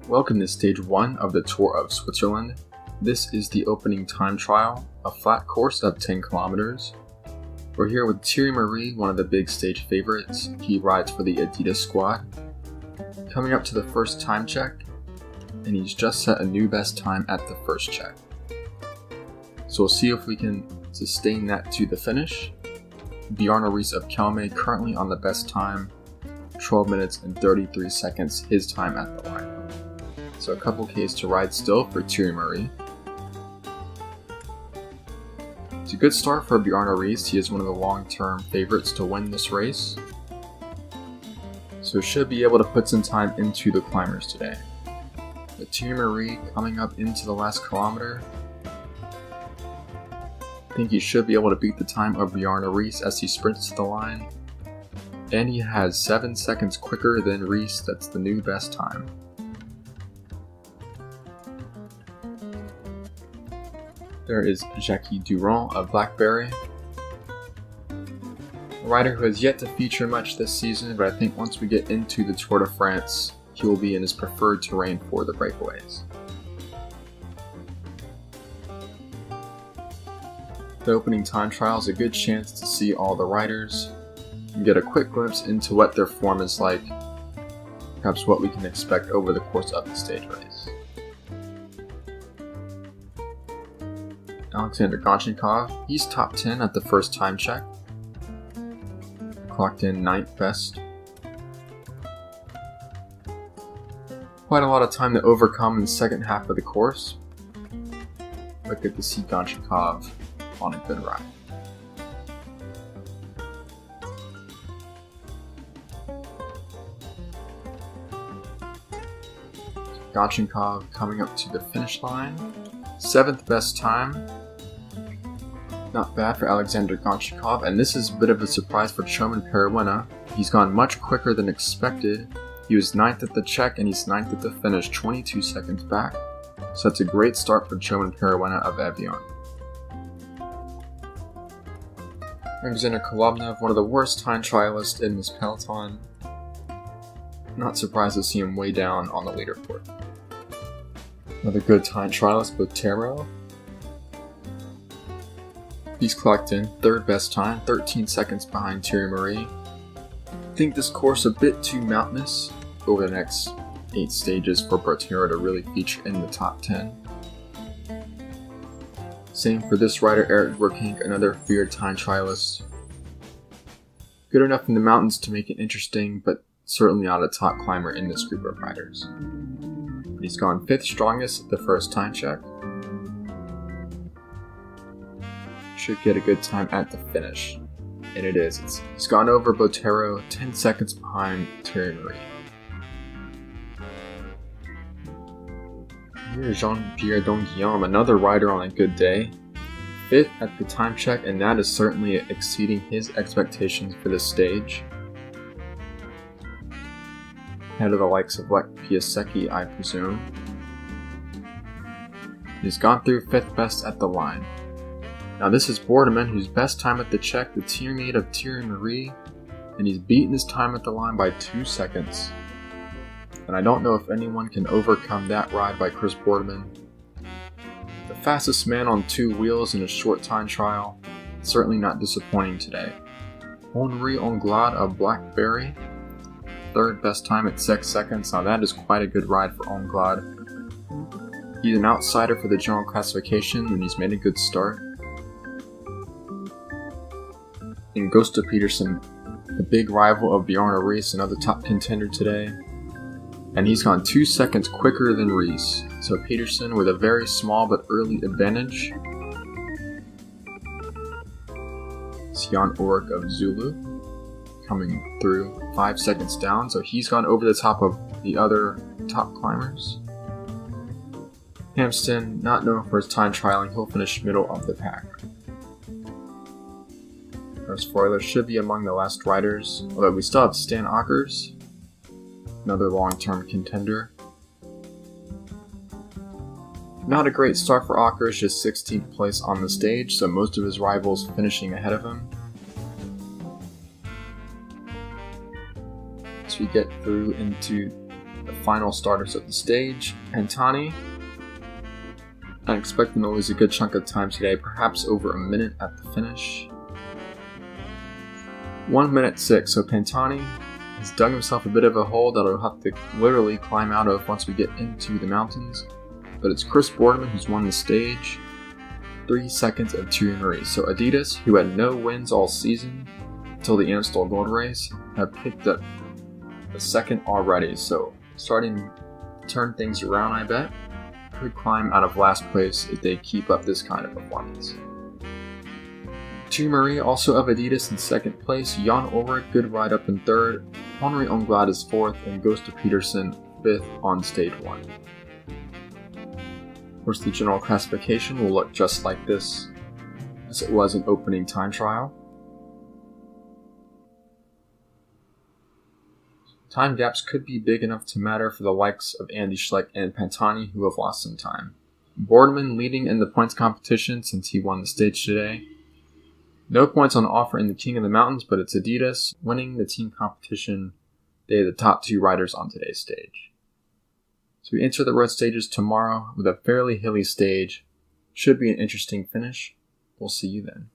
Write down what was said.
Welcome to stage 1 of the Tour of Switzerland. This is the opening time trial, a flat course of 10 kilometers. We're here with Thierry Marie, one of the big stage favorites. He rides for the Adidas squad. Coming up to the first time check, and he's just set a new best time at the first check. So we'll see if we can sustain that to the finish. Bjarne Riis of Kelme currently on the best time, 12 minutes and 33 seconds, his time at the line. So a couple Ks to ride still for Thierry Marie. It's a good start for Bjarne Riis. He is one of the long-term favorites to win this race. So should be able to put some time into the climbers today. But Thierry Marie coming up into the last kilometer. I think he should be able to beat the time of Bjarne Riis as he sprints to the line. And he has 7 seconds quicker than Riis. That's the new best time. There is Jackie Durand of Blackberry, a rider who has yet to feature much this season, but I think once we get into the Tour de France, he will be in his preferred terrain for the breakaways. The opening time trial is a good chance to see all the riders and get a quick glimpse into what their form is like, perhaps what we can expect over the course of the stage race. Alexander Gonchenkov, he's top 10 at the first time check. Clocked in 9th best. Quite a lot of time to overcome in the second half of the course, but good to see Gonchenkov on a good ride. Gonchenkov coming up to the finish line. 7th best time. Not bad for Alexander Gonchenkov, and this is a bit of a surprise for Choman Peruena. He's gone much quicker than expected. He was 9th at the check and he's 9th at the finish, 22 seconds back. So that's a great start for Choman Peruena of Evian. Alexander Kolobnev, one of the worst time trialists in this peloton. Not surprised to see him way down on the leaderboard. Another good time trialist, Botero. He's clocked in 3rd best time, 13 seconds behind Thierry Marie. I think this course a bit too mountainous over the next 8 stages for Botero to really feature in the top 10. Same for this rider, Eric Verkink, another feared time trialist. Good enough in the mountains to make it interesting, but certainly not a top climber in this group of riders. But he's gone 5th strongest at the first time check. Should get a good time at the finish. And it is. He's gone over Botero, 10 seconds behind Thierry Marie. Here's Jean-Pierre Donguillaume, another rider on a good day. 5th at the time check, and that is certainly exceeding his expectations for this stage. Ahead of the likes of Lech Piasecki, I presume. He's gone through 5th best at the line. Now this is Boordeman, whose best time at the check, the teammate of Thierry Marie, and he's beaten his time at the line by 2 seconds. And I don't know if anyone can overcome that ride by Chris Boordeman. The fastest man on 2 wheels in a short time trial, certainly not disappointing today. Henri Anglade of Blackberry, 3rd best time at 6 seconds. Now that is quite a good ride for Anglade. He's an outsider for the general classification and he's made a good start. And Gösta Petersen, the big rival of Bjarne Riis, another top contender today. And he's gone 2 seconds quicker than Riis. So Petersen with a very small but early advantage. It's Jan Ulrich of Zulu coming through 5 seconds down. So he's gone over the top of the other top climbers. Hamston, not known for his time trialing, he'll finish middle of the pack. Spoiler should be among the last riders, although we still have Stan Åkers, another long-term contender. Not a great start for Åkers, just 16th place on the stage, so most of his rivals finishing ahead of him. As we get through into the final starters of the stage. Pantani. I expect them to lose a good chunk of time today, perhaps over a minute at the finish. 1 minute 6, so Pantani has dug himself a bit of a hole that he'll have to literally climb out of once we get into the mountains. But it's Chris Boardman who's won the stage. 3 seconds of Thierry Marie. So Adidas, who had no wins all season until the Amstel Gold Race, have picked up a second already. So starting to turn things around, I bet. Could climb out of last place if they keep up this kind of performance. Thierry Marie also of Adidas in second place. Jan Ulrich, good ride up in third. Henri Onglad is fourth, and Ghost of Peterson fifth on stage 1. Of course, the general classification will look just like this, as it was an opening time trial. Time gaps could be big enough to matter for the likes of Andy Schleck and Pantani, who have lost some time. Boardman leading in the points competition since he won the stage today. No points on offer in the King of the Mountains, but it's Adidas winning the team competition. They are the top 2 riders on today's stage. So we enter the road stages tomorrow with a fairly hilly stage. Should be an interesting finish. We'll see you then.